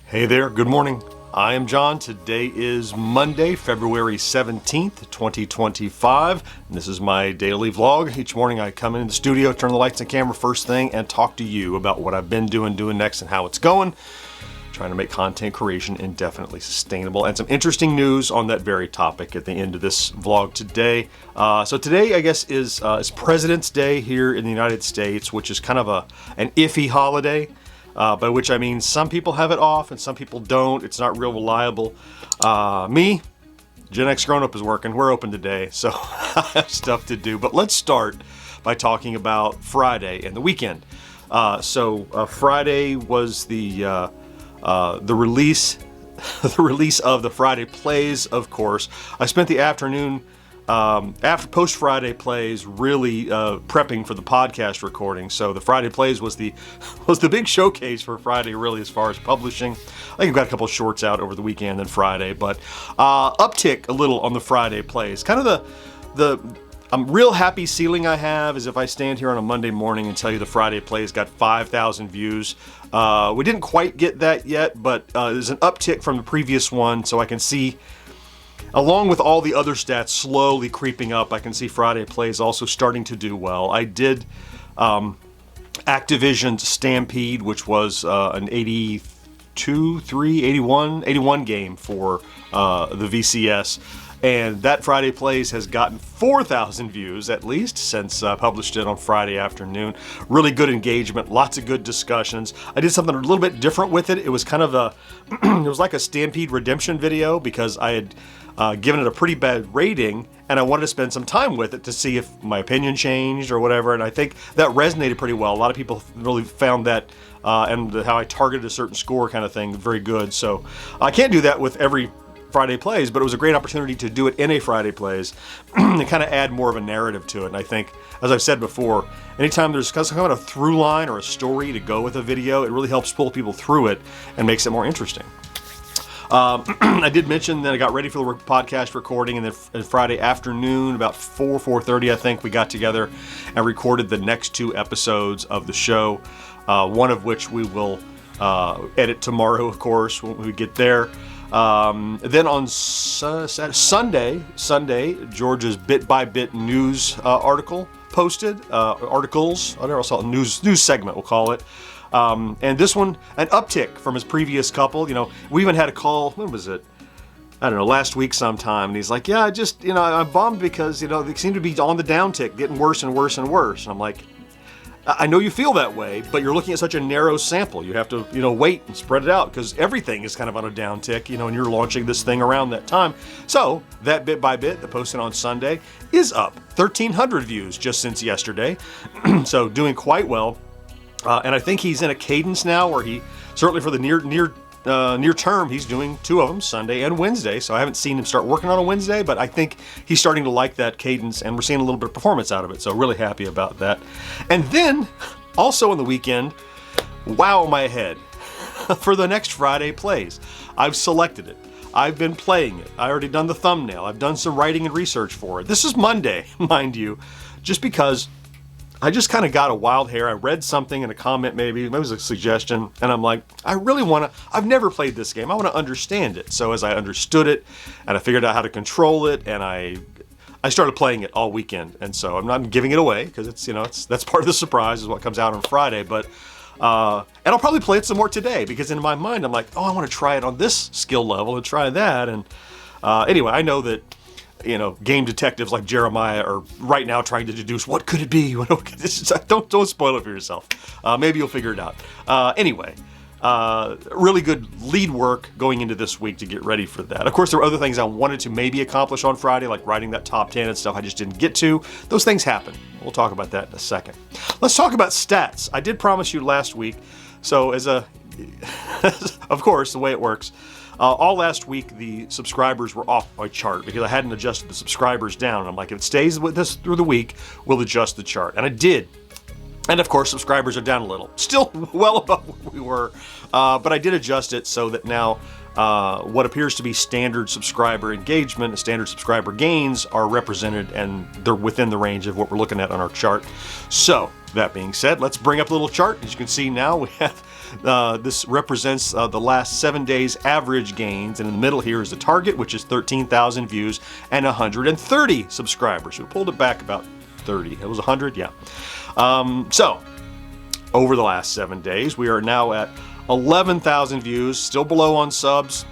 Hey there, good morning. I am John. Today is Monday, February 17th, 2025. And this is my daily vlog. Each morning I come in the studio, turn the lights and camera first thing, and talk to you about what I've been doing next, and how it's going. Trying to make content creation indefinitely sustainable, and some interesting news on that very topic at the end of this vlog today. So today, I guess, is President's Day here in the United States, which is kind of an iffy holiday. By which I mean some people have it off and some people don't. It's not real reliable. Me, GenXGrownUp is working. We're open today, so I have stuff to do. But let's start by talking about Friday and the weekend. Friday was the release, the release of the Friday plays. Of course, I spent the afternoon. After post-Friday plays, really prepping for the podcast recording. So the Friday plays was the big showcase for Friday, really, as far as publishing. I think I've got a couple of shorts out over the weekend and Friday, but uptick a little on the Friday plays. Kind of the real happy ceiling I have is if I stand here on a Monday morning and tell you the Friday plays got 5,000 views. We didn't quite get that yet, but there's an uptick from the previous one, so I can see, along with all the other stats slowly creeping up, I can see Friday plays also starting to do well. I did Activision's Stampede, which was an 81 game for the VCS. And that Friday plays has gotten 4,000 views at least since I published it on Friday afternoon. Really good engagement, lots of good discussions. I did something a little bit different with it. It was kind of it was like a Stampede redemption video, because I had given it a pretty bad rating and I wanted to spend some time with it to see if my opinion changed or whatever. And I think that resonated pretty well. A lot of people really found that and how I targeted a certain score kind of thing very good. So I can't do that with every Friday plays, but it was a great opportunity to do it in a Friday plays and kind of add more of a narrative to it. And I think, as I've said before, anytime there's kind of a through line or a story to go with a video, it really helps pull people through it and makes it more interesting. I did mention that I got ready for the podcast recording, and then Friday afternoon, about 4:30, I think, we got together and recorded the next 2 episodes of the show, one of which we will edit tomorrow, of course, when we get there. Then on Sunday, Georgia's Bit by Bit news article posted, articles, I don't know, so news segment, we'll call it. And this one, an uptick from his previous couple. You know, we even had a call, when was it? I don't know, last week sometime, and he's like, yeah, I'm bummed because, they seem to be on the downtick, getting worse and worse and worse. And I'm like, I know you feel that way, but you're looking at such a narrow sample. You have to, wait and spread it out, because everything is kind of on a downtick, and you're launching this thing around that time. So that Bit by Bit, the posting on Sunday, is up 1,300 views just since yesterday. So doing quite well. And I think he's in a cadence now where he, certainly for the near term, he's doing 2 of them, Sunday and Wednesday. So I haven't seen him start working on a Wednesday, but I think he's starting to like that cadence, and we're seeing a little bit of performance out of it. So really happy about that. And then also on the weekend, wow my head, for the next Friday plays. I've selected it. I've been playing it. I already done the thumbnail. I've done some writing and research for it. This is Monday, mind you, just because I just kind of got a wild hair. I read something in a comment, maybe it was a suggestion, and I'm like, I've never played this game. I want to understand it. So as I understood it, and I figured out how to control it, and I started playing it all weekend. And so I'm not giving it away, because that's part of the surprise, is what comes out on Friday. But and I'll probably play it some more today, because in my mind I'm like, oh, I want to try it on this skill level and try that. And anyway, I know that game detectives like Jeremiah are right now trying to deduce what could it be. Don't spoil it for yourself. Maybe you'll figure it out. Anyway, really good lead work going into this week to get ready for that. Of course, there were other things I wanted to maybe accomplish on Friday, like writing that top 10 and stuff I just didn't get to. Those things happen. We'll talk about that in a second. Let's talk about stats. I did promise you last week. So of course, the way it works, all last week, the subscribers were off my chart because I hadn't adjusted the subscribers down. I'm like, if it stays with us through the week, we'll adjust the chart. And I did. And of course, subscribers are down a little. Still well above where we were. But I did adjust it so that now what appears to be standard subscriber engagement and standard subscriber gains are represented, and they're within the range of what we're looking at on our chart. So that being said, let's bring up a little chart. As you can see now, we have This represents the last 7 days average gains, and in the middle here is the target, which is 13,000 views and 130 subscribers. We pulled it back about 30. It was 100, yeah. So over the last 7 days, we are now at 11,000 views, still below on subs.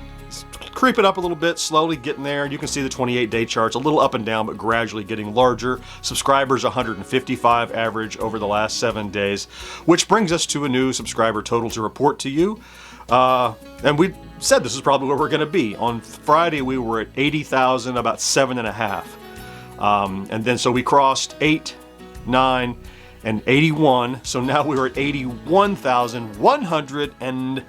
Creeping up a little bit, slowly getting there. You can see the 28-day charts, a little up and down, but gradually getting larger. Subscribers 155 average over the last 7 days, which brings us to a new subscriber total to report to you. And we said this is probably where we're going to be. On Friday, we were at 80,000, about 7.5. And then so we crossed 8, 9, and 81. So now we were at 81,100 and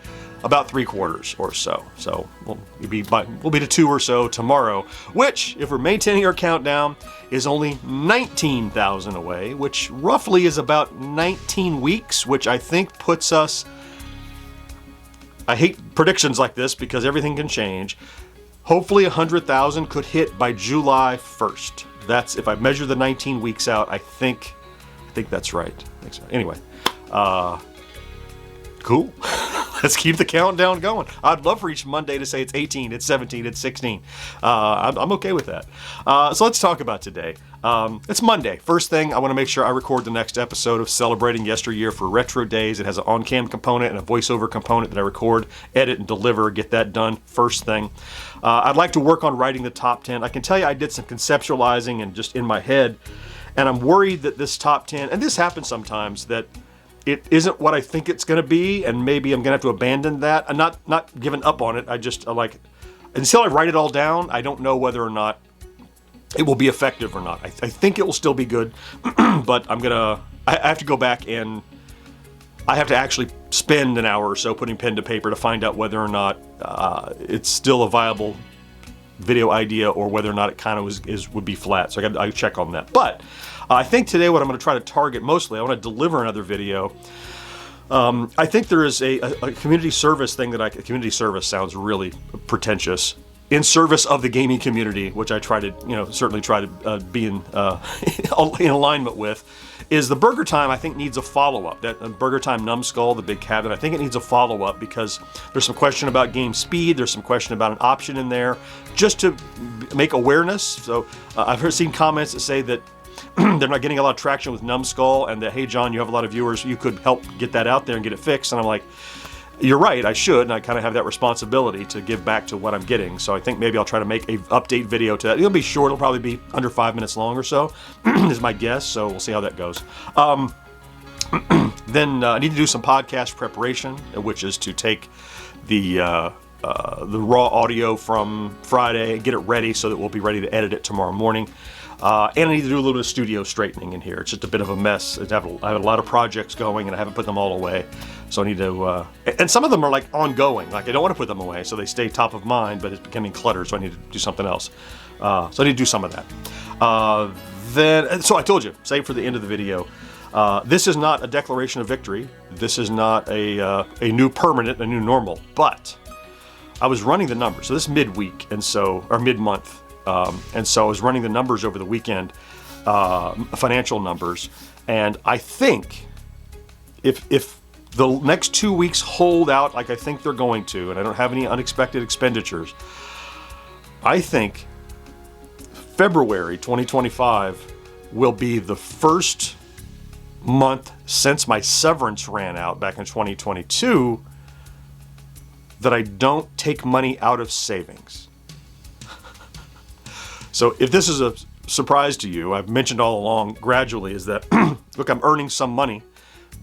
about 3/4 or so. So we'll be to 2 or so tomorrow, which, if we're maintaining our countdown, is only 19,000 away, which roughly is about 19 weeks, which I think puts us, I hate predictions like this because everything can change. Hopefully 100,000 could hit by July 1st. That's, if I measure the 19 weeks out, I think that's right. Anyway, cool. Let's keep the countdown going. I'd love for each Monday to say it's 18, it's 17, it's 16. I'm okay with that. So let's talk about today. It's Monday. First thing, I want to make sure I record the next episode of Celebrating Yesteryear for Retro Days. It has an on-cam component and a voiceover component that I record, edit, and deliver, get that done first thing. I'd like to work on writing the top 10. I can tell you I did some conceptualizing and just in my head, and I'm worried that this top 10, and this happens sometimes, that it isn't what I think it's going to be, and maybe I'm going to have to abandon that. I'm not giving up on it. I just until I write it all down, I don't know whether or not it will be effective or not. I think it will still be good, but I have to go back and I have to actually spend an hour or so putting pen to paper to find out whether or not it's still a viable video idea or whether or not it kind of would be flat. So I check on that. But I think today what I'm going to try to target mostly, I want to deliver another video. I think there is a community service thing community service sounds really pretentious. In service of the gaming community, which I try to, certainly try to be in alignment with, is the Burger Time. I think needs a follow-up. That Burger Time Numbskull, the big cabinet, I think it needs a follow-up because there's some question about game speed. There's some question about an option in there, just to make awareness. So I've seen comments that say that they're not getting a lot of traction with Numbskull, and that, hey John, you have a lot of viewers, you could help get that out there and get it fixed. And I'm like, you're right, I should, and I kind of have that responsibility to give back to what I'm getting. So I think maybe I'll try to make an update video to that. It'll be short, it'll probably be under 5 minutes long or so, is my guess, so we'll see how that goes. Then I need to do some podcast preparation, which is to take the raw audio from Friday and get it ready so that we'll be ready to edit it tomorrow morning. And I need to do a little bit of studio straightening in here. It's just a bit of a mess. I have a lot of projects going, and I haven't put them all away. So I need to, and some of them are like ongoing. Like I don't want to put them away, so they stay top of mind, but it's becoming cluttered, so I need to do something else. So I need to do some of that. So I told you, save for the end of the video. This is not a declaration of victory. This is not a new permanent, a new normal. But I was running the numbers. So this is midweek, or mid-month. And so I was running the numbers over the weekend, financial numbers, and I think if the next 2 weeks hold out like I think they're going to, and I don't have any unexpected expenditures, I think February 2025 will be the first month since my severance ran out back in 2022 that I don't take money out of savings. So if this is a surprise to you, I've mentioned all along gradually, is that, look, I'm earning some money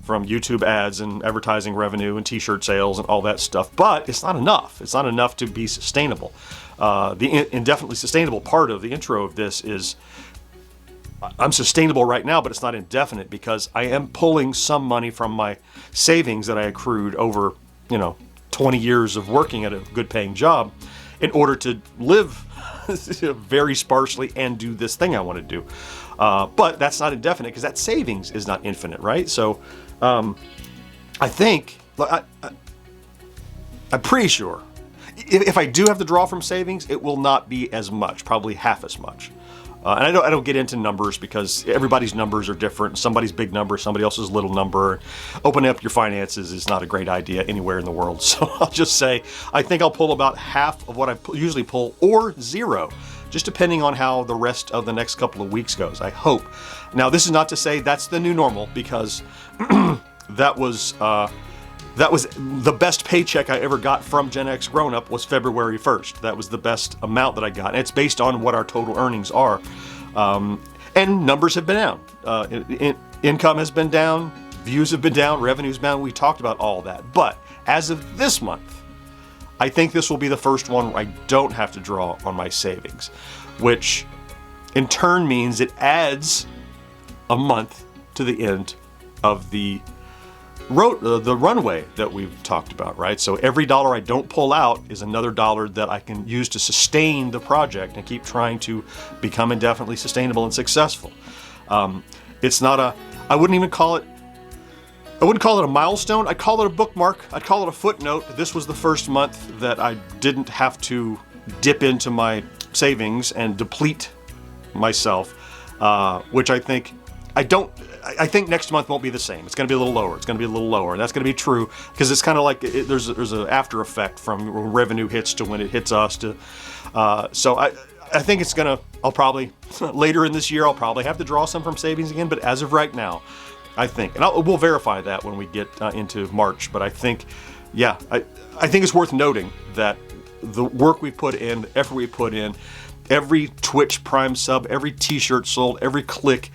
from YouTube ads and advertising revenue and t-shirt sales and all that stuff, but it's not enough. It's not enough to be sustainable. The indefinitely sustainable part of the intro of this is I'm sustainable right now, but it's not indefinite because I am pulling some money from my savings that I accrued over, 20 years of working at a good paying job in order to live very sparsely and do this thing I want to do. But that's not indefinite because that savings is not infinite, right? So I think, I'm pretty sure, if I do have to draw from savings, it will not be as much, probably half as much. And I don't get into numbers because everybody's numbers are different. Somebody's big number, somebody else's little number. Opening up your finances is not a great idea anywhere in the world. So I'll just say, I think I'll pull about half of what I usually pull, or zero, just depending on how the rest of the next couple of weeks goes, I hope. Now, this is not to say that's the new normal, because that was the best paycheck I ever got from GenXGrownUp was February 1st. That was the best amount that I got. And it's based on what our total earnings are. And numbers have been down. Income has been down. Views have been down. Revenue's down. We talked about all that. But as of this month, I think this will be the first one where I don't have to draw on my savings, which in turn means it adds a month to the end of the runway that we've talked about, right? So every dollar I don't pull out is another dollar that I can use to sustain the project and keep trying to become indefinitely sustainable and successful. It's not I wouldn't call it a milestone. I'd call it a bookmark. I'd call it a footnote. This was the first month that I didn't have to dip into my savings and deplete myself, which I think next month won't be the same. It's going to be a little lower. It's going to be a little lower. And that's going to be true because it's kind of like there's an after effect from when revenue hits to when it hits us. So I think it's going to, I'll probably, later in this year, I'll probably have to draw some from savings again. But as of right now, I think, and we'll verify that when we get into March. But I think, yeah, I think it's worth noting that the work we put in, the effort we put in, every Twitch Prime sub, every t-shirt sold, every click,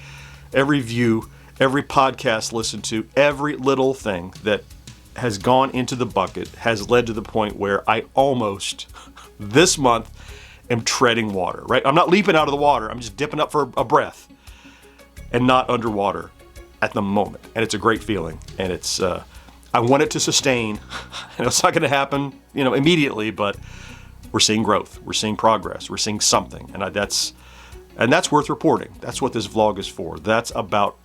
every view, every podcast listened to, every little thing that has gone into the bucket has led to the point where I almost, this month, am treading water, right? I'm not leaping out of the water. I'm just dipping up for a breath and not underwater at the moment. And it's a great feeling. And it's, I want it to sustain. And it's not going to happen, immediately, but we're seeing growth. We're seeing progress. We're seeing something. And that's worth reporting. That's what this vlog is for. That's about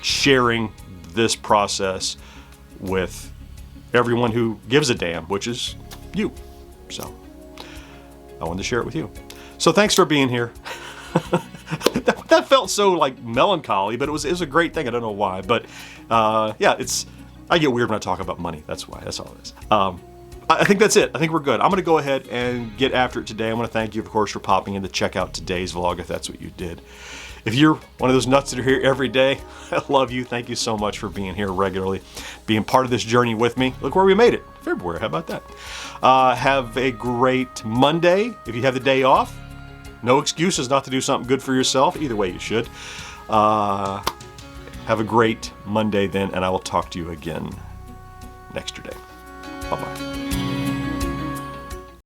sharing this process with everyone who gives a damn, which is you. So I wanted to share it with you. So thanks for being here. That felt so like melancholy, but it was a great thing. I don't know why, but yeah, I get weird when I talk about money. That's why. That's all it is. I think that's it. I think we're good. I'm going to go ahead and get after it today. I want to thank you, of course, for popping in to check out today's vlog, if that's what you did. If you're one of those nuts that are here every day, I love you. Thank you so much for being here regularly, being part of this journey with me. Look where we made it. February. How about that? Have a great Monday. If you have the day off, no excuses not to do something good for yourself. Either way, you should. Have a great Monday then, and I will talk to you again next day. Bye-bye.